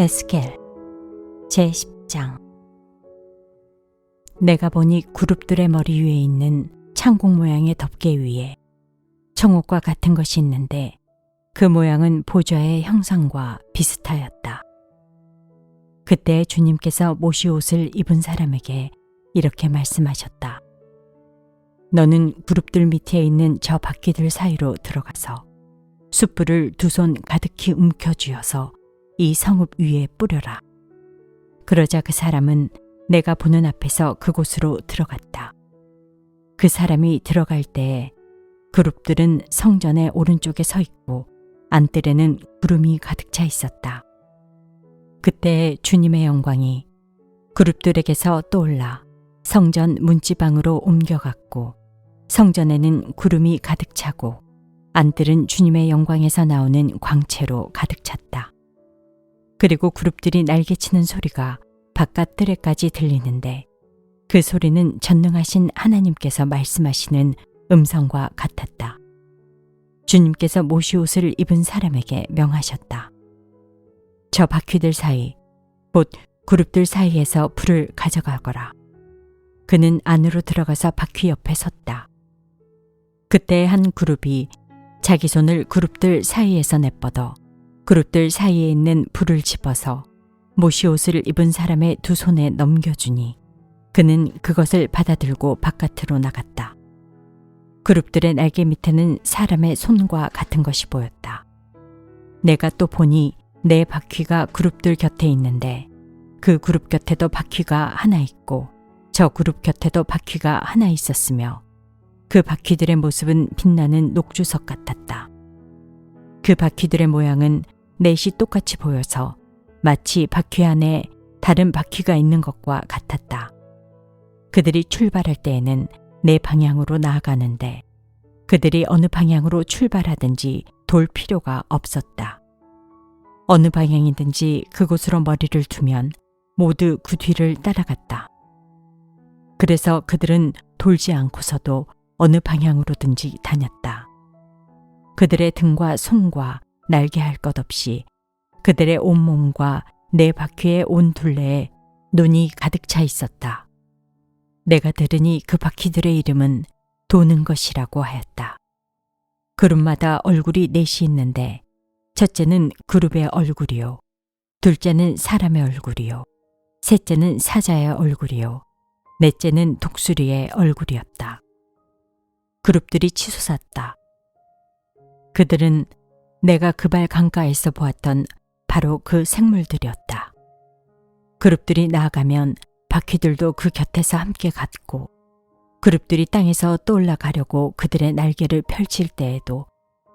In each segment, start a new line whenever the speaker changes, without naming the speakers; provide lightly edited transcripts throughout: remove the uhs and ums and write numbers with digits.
에스겔 제10장. 내가 보니 그룹들의 머리 위에 있는 창공 모양의 덮개 위에 청옥과 같은 것이 있는데 그 모양은 보좌의 형상과 비슷하였다. 그때 주님께서 모시 옷을 입은 사람에게 이렇게 말씀하셨다. 너는 그룹들 밑에 있는 저 바퀴들 사이로 들어가서 숯불을 두 손 가득히 움켜쥐어서 이 성읍 위에 뿌려라. 그러자 그 사람은 내가 보는 앞에서 그곳으로 들어갔다. 그 사람이 들어갈 때에 그룹들은 성전의 오른쪽에 서 있고 안뜰에는 구름이 가득 차 있었다. 그때 주님의 영광이 그룹들에게서 떠올라 성전 문지방으로 옮겨갔고 성전에는 구름이 가득 차고 안뜰은 주님의 영광에서 나오는 광채로 가득 찼다. 그리고 그룹들이 날개치는 소리가 바깥 뜰에까지 들리는데 그 소리는 전능하신 하나님께서 말씀하시는 음성과 같았다. 주님께서 모시 옷을 입은 사람에게 명하셨다. 저 바퀴들 사이, 곧 그룹들 사이에서 불을 가져가거라. 그는 안으로 들어가서 바퀴 옆에 섰다. 그때 한 그룹이 자기 손을 그룹들 사이에서 내뻗어 그룹들 사이에 있는 불을 집어서 모시 옷을 입은 사람의 두 손에 넘겨주니 그는 그것을 받아들고 바깥으로 나갔다. 그룹들의 날개 밑에는 사람의 손과 같은 것이 보였다. 내가 또 보니 내 바퀴가 그룹들 곁에 있는데 그 그룹 곁에도 바퀴가 하나 있고 저 그룹 곁에도 바퀴가 하나 있었으며 그 바퀴들의 모습은 빛나는 녹주석 같았다. 그 바퀴들의 모양은 넷이 똑같이 보여서 마치 바퀴 안에 다른 바퀴가 있는 것과 같았다. 그들이 출발할 때에는 내 방향으로 나아가는데 그들이 어느 방향으로 출발하든지 돌 필요가 없었다. 어느 방향이든지 그곳으로 머리를 두면 모두 그 뒤를 따라갔다. 그래서 그들은 돌지 않고서도 어느 방향으로든지 다녔다. 그들의 등과 손과 날개 할 것 없이 그들의 온몸과 네 바퀴의 온 둘레에 눈이 가득 차 있었다. 내가 들으니 그 바퀴들의 이름은 도는 것이라고 하였다. 그룹마다 얼굴이 넷이 있는데 첫째는 그룹의 얼굴이요, 둘째는 사람의 얼굴이요, 셋째는 사자의 얼굴이요, 넷째는 독수리의 얼굴이었다. 그룹들이 치솟았다. 그들은 내가 그발 강가에서 보았던 바로 그 생물들이었다. 그룹들이 나아가면 바퀴들도 그 곁에서 함께 갔고 그룹들이 땅에서 떠올라가려고 그들의 날개를 펼칠 때에도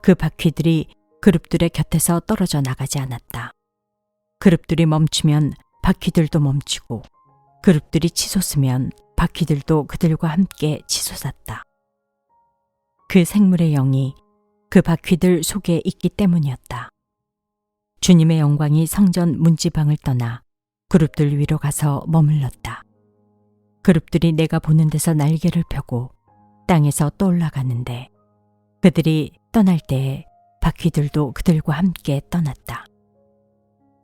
그 바퀴들이 그룹들의 곁에서 떨어져 나가지 않았다. 그룹들이 멈추면 바퀴들도 멈추고 그룹들이 치솟으면 바퀴들도 그들과 함께 치솟았다. 그 생물의 영이 그 바퀴들 속에 있기 때문이었다. 주님의 영광이 성전 문지방을 떠나 그룹들 위로 가서 머물렀다. 그룹들이 내가 보는 데서 날개를 펴고 땅에서 떠올라가는데 그들이 떠날 때에 바퀴들도 그들과 함께 떠났다.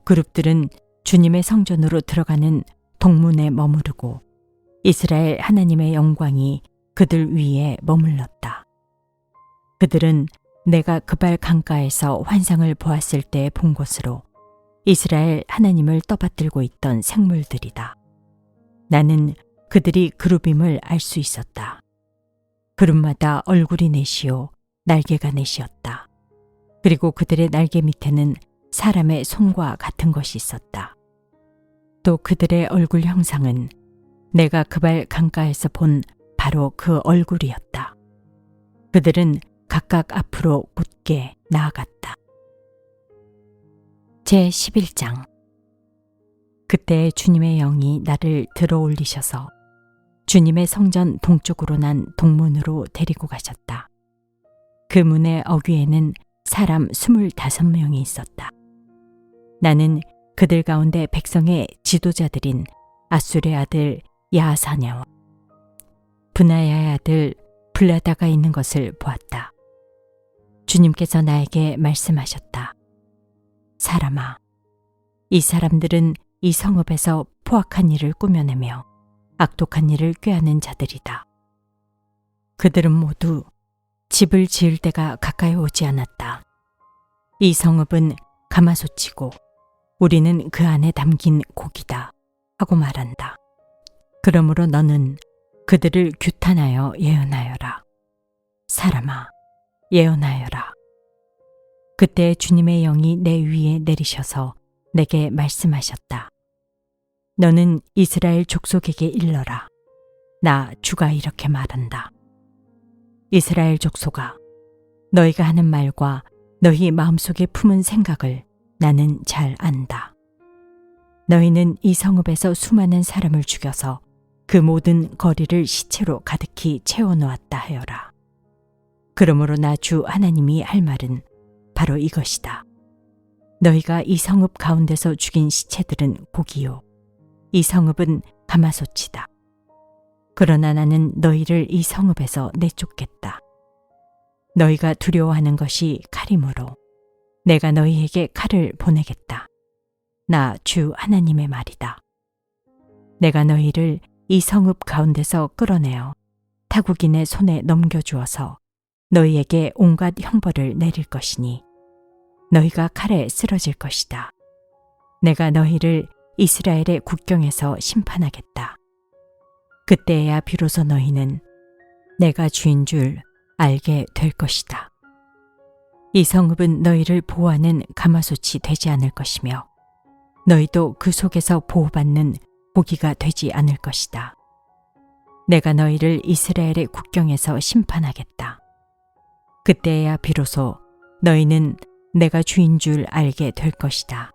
그룹들은 주님의 성전으로 들어가는 동문에 머무르고 이스라엘 하나님의 영광이 그들 위에 머물렀다. 그들은 내가 그발 강가에서 환상을 보았을 때 본 것으로 이스라엘 하나님을 떠받들고 있던 생물들이다. 나는 그들이 그룹임을 알 수 있었다. 그룹마다 얼굴이 넷이요 날개가 넷이었다. 그리고 그들의 날개 밑에는 사람의 손과 같은 것이 있었다. 또 그들의 얼굴 형상은 내가 그발 강가에서 본 바로 그 얼굴이었다. 그들은 각각 앞으로 곧게 나아갔다. 제11장. 그때 주님의 영이 나를 들어 올리셔서 주님의 성전 동쪽으로 난 동문으로 데리고 가셨다. 그 문의 어귀에는 사람 25명이 있었다. 나는 그들 가운데 백성의 지도자들인 아술의 아들 야하사냐와 브나야의 아들 블라다가 있는 것을 보았다. 주님께서 나에게 말씀하셨다. 사람아, 이 사람들은 이 성읍에서 포악한 일을 꾸며내며 악독한 일을 꾀하는 자들이다. 그들은 모두 집을 지을 때가 가까이 오지 않았다. 이 성읍은 가마솥이고 우리는 그 안에 담긴 고기다 하고 말한다. 그러므로 너는 그들을 규탄하여 예언하여라. 사람아, 예언하여라. 그때 주님의 영이 내 위에 내리셔서 내게 말씀하셨다. 너는 이스라엘 족속에게 일러라. 나 주가 이렇게 말한다. 이스라엘 족속아, 너희가 하는 말과 너희 마음속에 품은 생각을 나는 잘 안다. 너희는 이 성읍에서 수많은 사람을 죽여서 그 모든 거리를 시체로 가득히 채워놓았다 하여라. 그러므로 나 주 하나님이 할 말은 바로 이것이다. 너희가 이 성읍 가운데서 죽인 시체들은 고기요, 이 성읍은 가마솥이다. 그러나 나는 너희를 이 성읍에서 내쫓겠다. 너희가 두려워하는 것이 칼이므로 내가 너희에게 칼을 보내겠다. 나 주 하나님의 말이다. 내가 너희를 이 성읍 가운데서 끌어내어 타국인의 손에 넘겨주어서 너희에게 온갖 형벌을 내릴 것이니 너희가 칼에 쓰러질 것이다. 내가 너희를 이스라엘의 국경에서 심판하겠다. 그때야 비로소 너희는 내가 주인 줄 알게 될 것이다. 이 성읍은 너희를 보호하는 가마솥이 되지 않을 것이며 너희도 그 속에서 보호받는 고기가 되지 않을 것이다. 내가 너희를 이스라엘의 국경에서 심판하겠다. 그때야 비로소 너희는 내가 주인 줄 알게 될 것이다.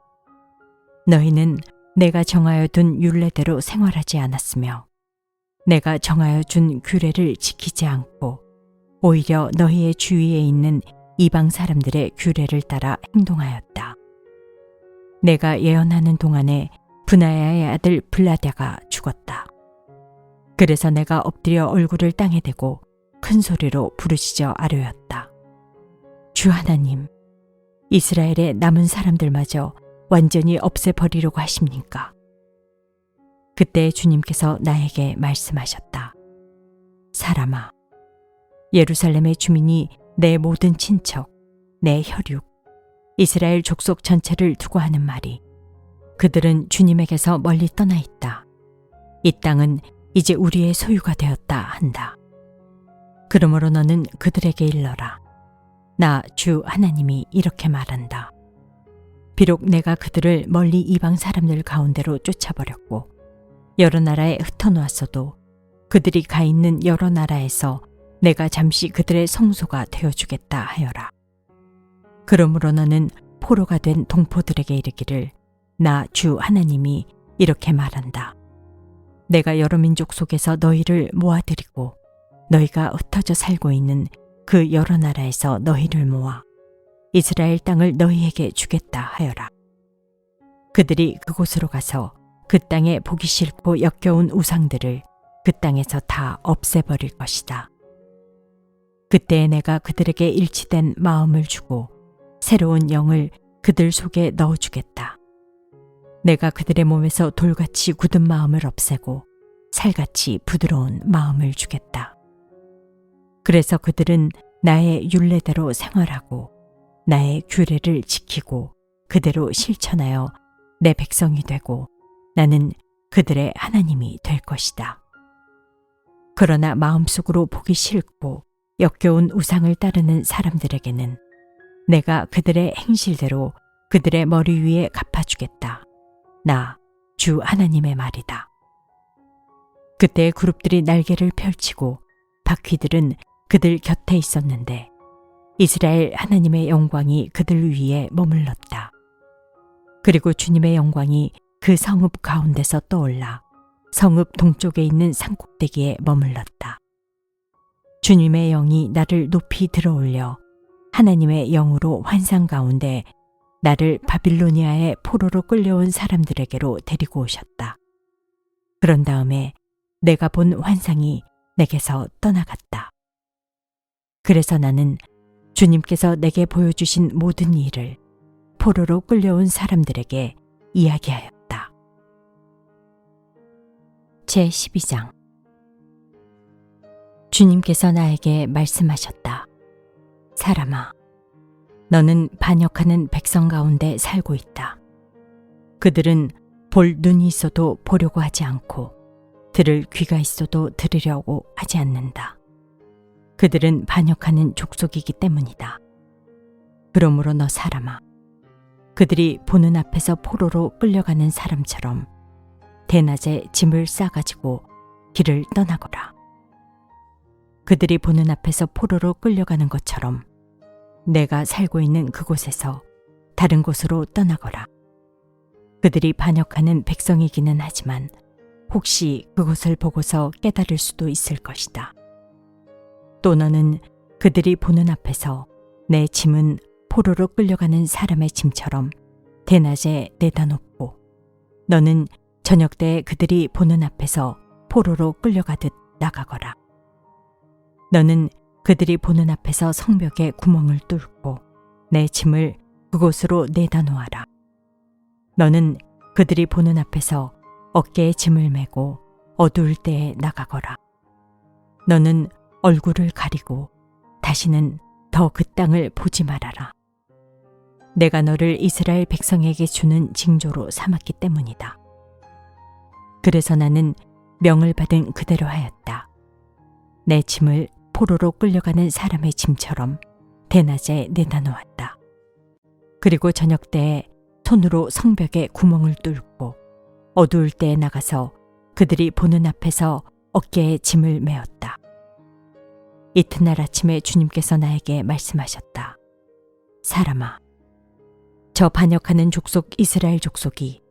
너희는 내가 정하여 둔 율례대로 생활하지 않았으며 내가 정하여 준 규례를 지키지 않고 오히려 너희의 주위에 있는 이방 사람들의 규례를 따라 행동하였다. 내가 예언하는 동안에 브나야의 아들 블라랴가 죽었다. 그래서 내가 엎드려 얼굴을 땅에 대고 큰 소리로 부르짖어 아뢰었다. 주 하나님, 이스라엘의 남은 사람들마저 완전히 없애버리려고 하십니까? 그때 주님께서 나에게 말씀하셨다. 사람아, 예루살렘의 주민이 내 모든 친척, 내 혈육, 이스라엘 족속 전체를 두고 하는 말이 그들은 주님에게서 멀리 떠나 있다. 이 땅은 이제 우리의 소유가 되었다 한다. 그러므로 너는 그들에게 일러라. 나 주 하나님이 이렇게 말한다. 비록 내가 그들을 멀리 이방 사람들 가운데로 쫓아버렸고 여러 나라에 흩어놓았어도 그들이 가 있는 여러 나라에서 내가 잠시 그들의 성소가 되어주겠다 하여라. 그러므로 너는 포로가 된 동포들에게 이르기를 나 주 하나님이 이렇게 말한다. 내가 여러 민족 속에서 너희를 모아들이고 너희가 흩어져 살고 있는 그 여러 나라에서 너희를 모아 이스라엘 땅을 너희에게 주겠다 하여라. 그들이 그곳으로 가서 그 땅에 보기 싫고 역겨운 우상들을 그 땅에서 다 없애버릴 것이다. 그때 내가 그들에게 일치된 마음을 주고 새로운 영을 그들 속에 넣어주겠다. 내가 그들의 몸에서 돌같이 굳은 마음을 없애고 살같이 부드러운 마음을 주겠다. 그래서 그들은 나의 율례대로 생활하고 나의 규례를 지키고 그대로 실천하여 내 백성이 되고 나는 그들의 하나님이 될 것이다. 그러나 마음속으로 보기 싫고 역겨운 우상을 따르는 사람들에게는 내가 그들의 행실대로 그들의 머리 위에 갚아주겠다. 나 주 하나님의 말이다. 그때 그룹들이 날개를 펼치고 바퀴들은 그들 곁에 있었는데 이스라엘 하나님의 영광이 그들 위에 머물렀다. 그리고 주님의 영광이 그 성읍 가운데서 떠올라 성읍 동쪽에 있는 산꼭대기에 머물렀다. 주님의 영이 나를 높이 들어올려 하나님의 영으로 환상 가운데 나를 바빌로니아의 포로로 끌려온 사람들에게로 데리고 오셨다. 그런 다음에 내가 본 환상이 내게서 떠나갔다. 그래서 나는 주님께서 내게 보여주신 모든 일을 포로로 끌려온 사람들에게 이야기하였다. 제12장. 주님께서 나에게 말씀하셨다. 사람아, 너는 반역하는 백성 가운데 살고 있다. 그들은 볼 눈이 있어도 보려고 하지 않고 들을 귀가 있어도 들으려고 하지 않는다. 그들은 반역하는 족속이기 때문이다. 그러므로 너 사람아, 그들이 보는 앞에서 포로로 끌려가는 사람처럼 대낮에 짐을 싸가지고 길을 떠나거라. 그들이 보는 앞에서 포로로 끌려가는 것처럼 내가 살고 있는 그곳에서 다른 곳으로 떠나거라. 그들이 반역하는 백성이기는 하지만 혹시 그것을 보고서 깨달을 수도 있을 것이다. 또 너는 그들이 보는 앞에서 내 짐은 포로로 끌려가는 사람의 짐처럼 대낮에 내다 놓고 너는 저녁 때에 그들이 보는 앞에서 포로로 끌려가듯 나가거라. 너는 그들이 보는 앞에서 성벽에 구멍을 뚫고 내 짐을 그곳으로 내다 놓아라. 너는 그들이 보는 앞에서 어깨에 짐을 메고 어두울 때에 나가거라. 너는 얼굴을 가리고 다시는 더 그 땅을 보지 말아라. 내가 너를 이스라엘 백성에게 주는 징조로 삼았기 때문이다. 그래서 나는 명을 받은 그대로 하였다. 내 짐을 포로로 끌려가는 사람의 짐처럼 대낮에 내다 놓았다. 그리고 저녁 때에 손으로 성벽에 구멍을 뚫고 어두울 때에 나가서 그들이 보는 앞에서 어깨에 짐을 메었다. 이튿날 아침에 주님께서 나에게 말씀하셨다. 사람아, 저 반역하는 족속 이스라엘 족속이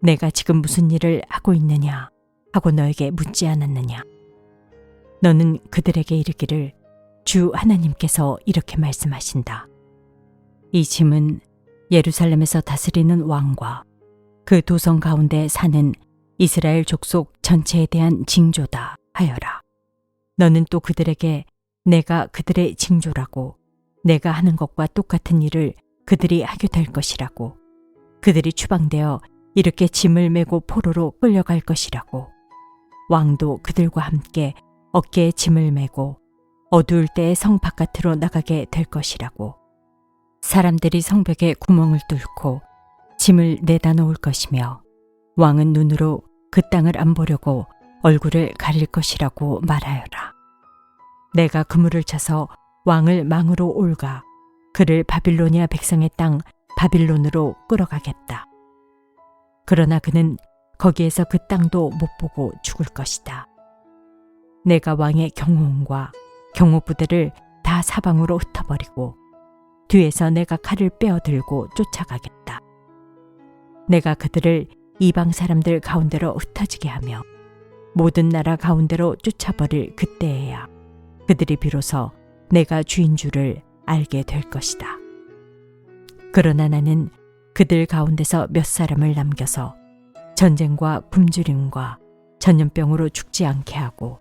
내가 지금 무슨 일을 하고 있느냐 하고 너에게 묻지 않았느냐. 너는 그들에게 이르기를 주 하나님께서 이렇게 말씀하신다. 이 짐은 예루살렘에서 다스리는 왕과 그 도성 가운데 사는 이스라엘 족속 전체에 대한 징조다 하여라. 너는 또 그들에게 내가 그들의 징조라고 내가 하는 것과 똑같은 일을 그들이 하게 될 것이라고 그들이 추방되어 이렇게 짐을 메고 포로로 끌려갈 것이라고 왕도 그들과 함께 어깨에 짐을 메고 어두울 때에 성 바깥으로 나가게 될 것이라고 사람들이 성벽에 구멍을 뚫고 짐을 내다 놓을 것이며 왕은 눈으로 그 땅을 안 보려고 얼굴을 가릴 것이라고 말하여라. 내가 그물을 쳐서 왕을 망으로 올가 그를 바빌로니아 백성의 땅 바빌론으로 끌어가겠다. 그러나 그는 거기에서 그 땅도 못 보고 죽을 것이다. 내가 왕의 경호원과 경호부대를 다 사방으로 흩어버리고 뒤에서 내가 칼을 빼어들고 쫓아가겠다. 내가 그들을 이방 사람들 가운데로 흩어지게 하며 모든 나라 가운데로 쫓아버릴 그때에야 그들이 비로소 내가 주인 줄을 알게 될 것이다. 그러나 나는 그들 가운데서 몇 사람을 남겨서 전쟁과 굶주림과 전염병으로 죽지 않게 하고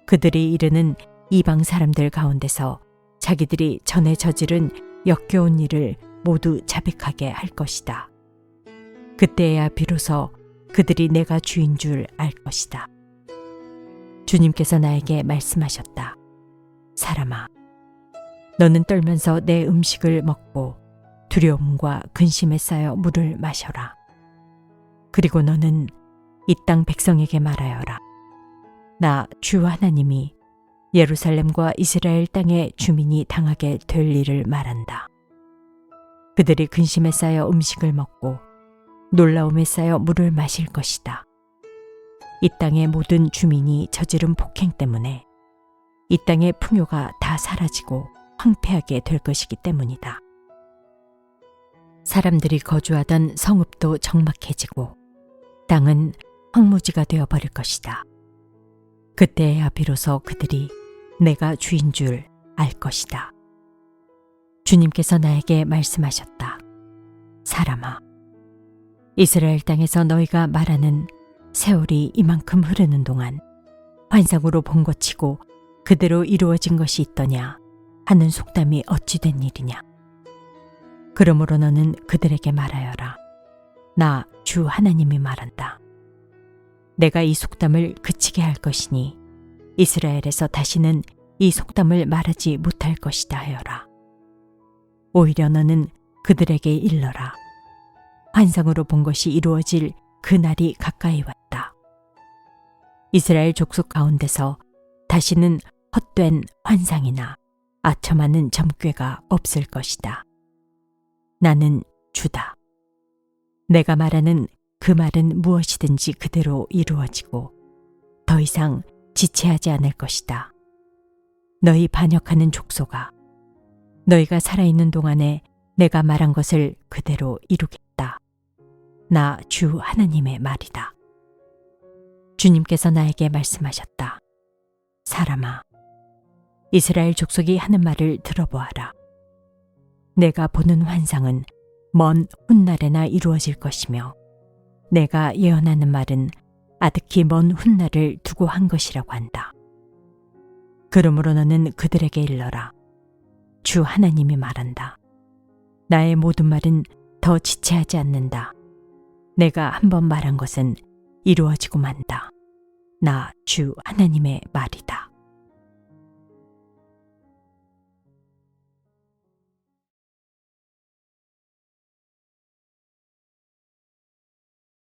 그들이 이르는 이방 사람들 가운데서 자기들이 전에 저지른 역겨운 일을 모두 자백하게 할 것이다. 그때야 비로소 그들이 내가 주인 줄 알 것이다. 주님께서 나에게 말씀하셨다. 사람아, 너는 떨면서 내 음식을 먹고 두려움과 근심에 쌓여 물을 마셔라. 그리고 너는 이 땅 백성에게 말하여라. 나 주 하나님이 예루살렘과 이스라엘 땅의 주민이 당하게 될 일을 말한다. 그들이 근심에 쌓여 음식을 먹고 놀라움에 쌓여 물을 마실 것이다. 이 땅의 모든 주민이 저지른 폭행 때문에 이 땅의 풍요가 다 사라지고 황폐하게 될 것이기 때문이다. 사람들이 거주하던 성읍도 적막해지고 땅은 황무지가 되어버릴 것이다. 그때야 비로소 그들이 내가 주인 줄 알 것이다. 주님께서 나에게 말씀하셨다. 사람아, 이스라엘 땅에서 너희가 말하는 세월이 이만큼 흐르는 동안 환상으로 본 것치고 그대로 이루어진 것이 있더냐 하는 속담이 어찌 된 일이냐. 그러므로 너는 그들에게 말하여라. 나 주 하나님이 말한다. 내가 이 속담을 그치게 할 것이니 이스라엘에서 다시는 이 속담을 말하지 못할 것이다 하여라. 오히려 너는 그들에게 일러라. 환상으로 본 것이 이루어질 그 날이 가까이 왔다. 이스라엘 족속 가운데서 다시는 헛된 환상이나 아첨하는 점괘가 없을 것이다. 나는 주다. 내가 말하는 그 말은 무엇이든지 그대로 이루어지고 더 이상 지체하지 않을 것이다. 너희 반역하는 족속아, 너희가 살아있는 동안에 내가 말한 것을 그대로 이루겠다. 나 주 하나님의 말이다. 주님께서 나에게 말씀하셨다. 사람아, 이스라엘 족속이 하는 말을 들어보아라. 내가 보는 환상은 먼 훗날에나 이루어질 것이며 내가 예언하는 말은 아득히 먼 훗날을 두고 한 것이라고 한다. 그러므로 너는 그들에게 일러라. 주 하나님이 말한다. 나의 모든 말은 더 지체하지 않는다. 내가 한번 말한 것은 이루어지고 만다. 나 주 하나님의 말이다.